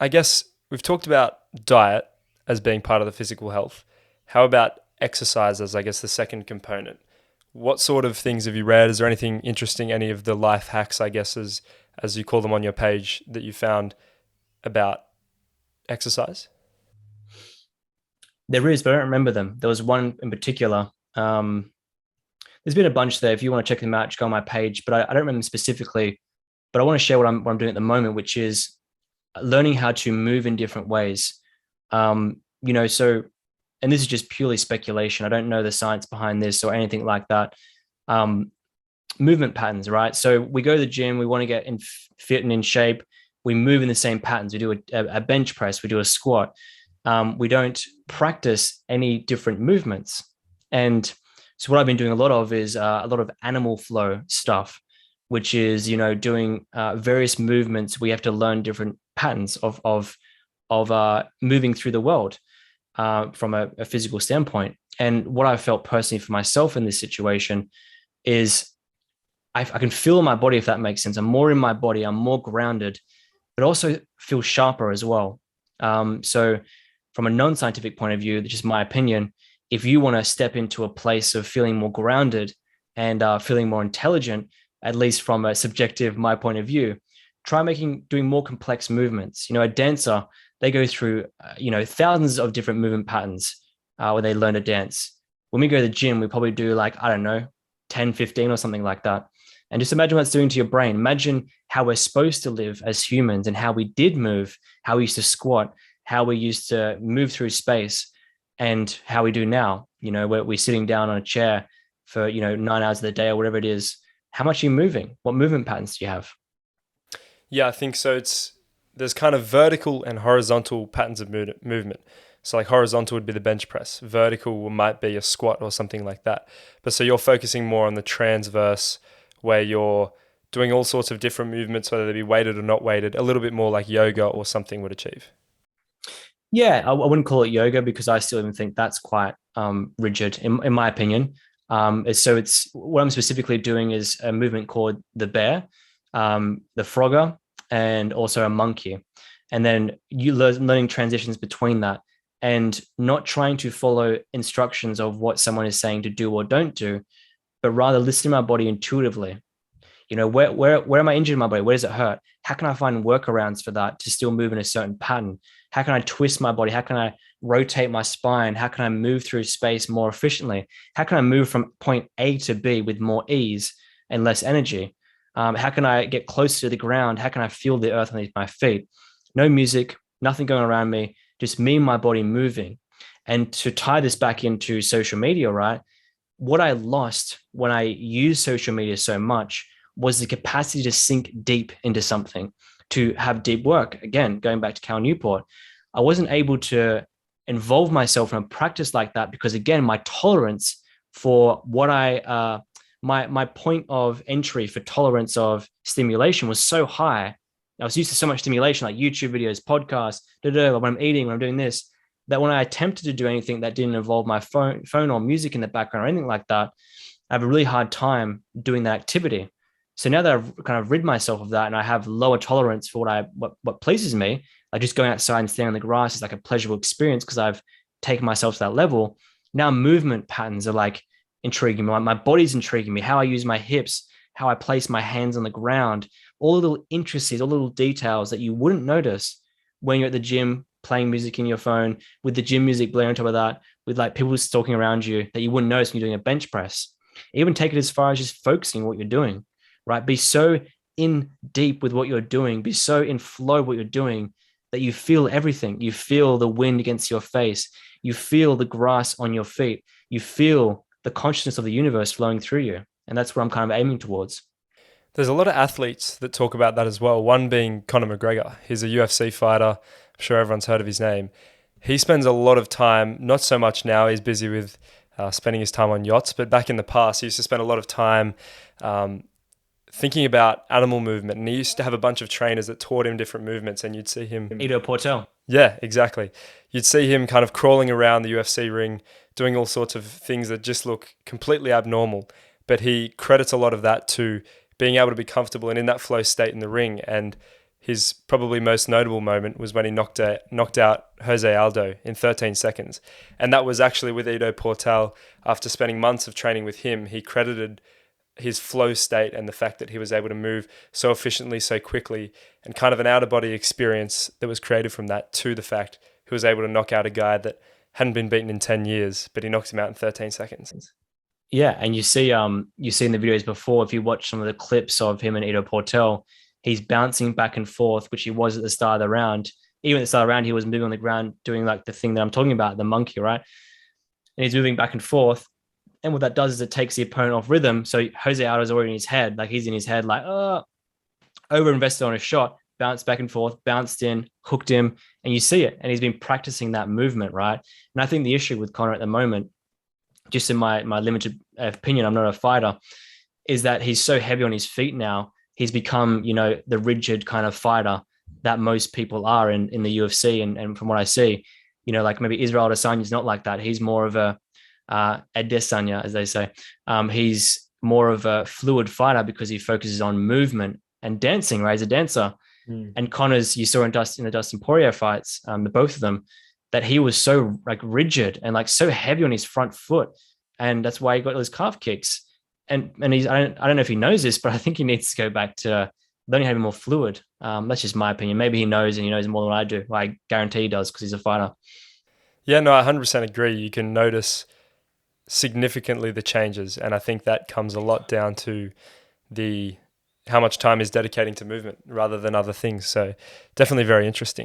I guess we've talked about diet as being part of the physical health. How about exercise as, I guess, the second component? What sort of things have you read? Is there anything interesting, any of the life hacks, I guess, as you call them on your page, that you found about exercise? There is, but I don't remember them. There was one in particular. There's been a bunch there. If you want to check them out, just go on my page. But I don't remember them specifically. But I want to share what I'm doing at the moment, which is learning how to move in different ways. So, and this is just purely speculation. I don't know the science behind this or anything like that. Um, Movement patterns, right? So we go to the gym, we want to get in fit and in shape. We move in the same patterns. We do a bench press, we do a squat. We don't practice any different movements. And so what I've been doing a lot of is a lot of animal flow stuff, which is doing various movements. We have to learn different patterns of moving through the world from a physical standpoint. And what I felt personally for myself in this situation is I can feel my body, if that makes sense. I'm more in my body. I'm more grounded, but also feel sharper as well. So from a non-scientific point of view, just my opinion, if you want to step into a place of feeling more grounded and feeling more intelligent, at least from a subjective, my point of view, try doing more complex movements. A dancer, they go through, thousands of different movement patterns when they learn to dance. When we go to the gym, we probably do like, I don't know, 10, 15 or something like that. And just imagine what it's doing to your brain. Imagine how we're supposed to live as humans and how we did move, how we used to squat, how we used to move through space, and how we do now. We're sitting down on a chair for 9 hours of the day or whatever it is. How much are you moving? What movement patterns do you have? Yeah, I think so. There's kind of vertical and horizontal patterns of movement. So like horizontal would be the bench press, vertical might be a squat or something like that. But so you're focusing more on the transverse, where you're doing all sorts of different movements, whether they be weighted or not weighted, a little bit more like yoga or something would achieve. Yeah, I wouldn't call it yoga because I still even think that's quite rigid in my opinion. So it's what I'm specifically doing is a movement called the bear, the frogger, and also a monkey. And then you learning transitions between that and not trying to follow instructions of what someone is saying to do or don't do, but rather listen to my body intuitively. Where am I injured in my body? Where does it hurt? How can I find workarounds for that to still move in a certain pattern? How can I twist my body? How can I rotate my spine? How can I move through space more efficiently? How can I move from point A to B with more ease and less energy? How can I get closer to the ground? How can I feel the earth underneath my feet? No music, nothing going around me, just me and my body moving. And to tie this back into social media, right? What I lost when I used social media so much was the capacity to sink deep into something, to have deep work. Again, going back to Cal Newport, I wasn't able to involve myself in a practice like that because, again, my tolerance for what my point of entry for tolerance of stimulation was so high. I was used to so much stimulation, like YouTube videos, podcasts, when I'm eating, when I'm doing this, that when I attempted to do anything that didn't involve my phone or music in the background or anything like that, I have a really hard time doing that activity. So now that I've kind of rid myself of that and I have lower tolerance for what pleases me, like just going outside and standing on the grass is like a pleasurable experience because I've taken myself to that level. Now movement patterns are like intriguing me. My body's intriguing me, how I use my hips, how I place my hands on the ground, all the little intricacies, all the little details that you wouldn't notice when you're at the gym playing music in your phone with the gym music blaring on top of that, with like people just talking around you that you wouldn't notice when you're doing a bench press. Even take it as far as just focusing on what you're doing, right? Be so in deep with what you're doing, be so in flow with what you're doing that you feel everything. You feel the wind against your face. You feel the grass on your feet. You feel the consciousness of the universe flowing through you. And that's what I'm kind of aiming towards. There's a lot of athletes that talk about that as well. One being Conor McGregor. He's a UFC fighter. I'm sure everyone's heard of his name. He spends a lot of time, not so much now, he's busy with spending his time on yachts, but back in the past, he used to spend a lot of time thinking about animal movement. And he used to have a bunch of trainers that taught him different movements, and you'd see him. Ido Portal. Yeah, exactly. You'd see him kind of crawling around the UFC ring, doing all sorts of things that just look completely abnormal. But he credits a lot of that to being able to be comfortable and in that flow state in the ring. And his probably most notable moment was when he knocked out Jose Aldo in 13 seconds. And that was actually with Ido Portal. After spending months of training with him, he credited his flow state and the fact that he was able to move so efficiently, so quickly, and kind of an out-of-body experience that was created from that, to the fact he was able to knock out a guy that hadn't been beaten in 10 years, but he knocked him out in 13 seconds. Yeah, and you see in the videos before, if you watch some of the clips of him and Ido Portal, he's bouncing back and forth, which he was at the start of the round. Even at the start of the round, he was moving on the ground, doing like the thing that I'm talking about, the monkey, right? And he's moving back and forth. And what that does is it takes the opponent off rhythm. So Jose Aldo's already in his head, like he's in his head, like, over invested on a shot, bounced back and forth, bounced in, hooked him, and you see it. And he's been practicing that movement, right? And I think the issue with Conor at the moment, just in my limited opinion, I'm not a fighter, is that he's so heavy on his feet now. He's become, the rigid kind of fighter that most people are in the UFC. And from what I see, like maybe Israel Adesanya is not like that. He's more of a Adesanya, as they say. He's more of a fluid fighter because he focuses on movement and dancing, right? He's a dancer. And Conor's, you saw in the Dustin Poirier fights, the both of them, that he was so like rigid and like so heavy on his front foot. And that's why he got those calf kicks. And he's, I don't know if he knows this, but I think he needs to go back to learning how to be more fluid. That's just my opinion. Maybe he knows, and he knows more than I do. I guarantee he does, because he's a fighter. Yeah, no, I 100% agree. You can notice significantly the changes, and I think that comes a lot down to how much time he's dedicating to movement rather than other things. So definitely very interesting.